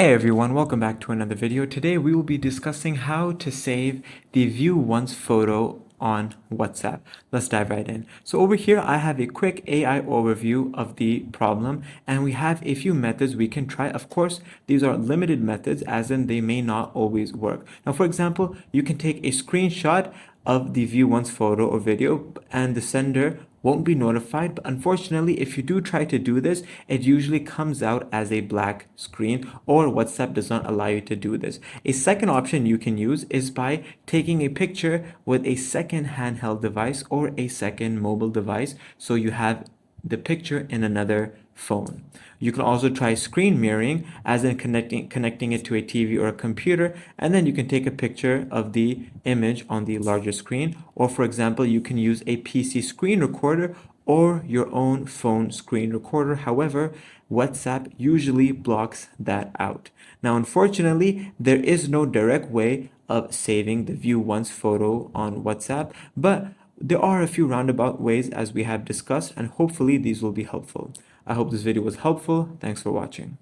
Hey everyone, welcome back to another video. Today we will be discussing how to save the view once photo on WhatsApp. Let's dive right in. So over here I have a quick AI overview of the problem and we have a few methods we can try. Of course, these are limited methods as in they may not always work. Now for example, you can take a screenshot of the view once photo or video and the sender won't be notified, but unfortunately if you do try to do this, it usually comes out as a black screen or WhatsApp does not allow you to do this. A second option you can use is by taking a picture with a second handheld device or a second mobile device so you have the picture in another phone. You can also try screen mirroring, as in connecting it to a TV or a computer, and then you can take a picture of the image on the larger screen. Or for example, you can use a PC screen recorder or your own phone screen recorder. However, WhatsApp usually blocks that out. Now, unfortunately, there is no direct way of saving the view once photo on WhatsApp, but there are a few roundabout ways as we have discussed, and hopefully these will be helpful. I hope this video was helpful. Thanks for watching.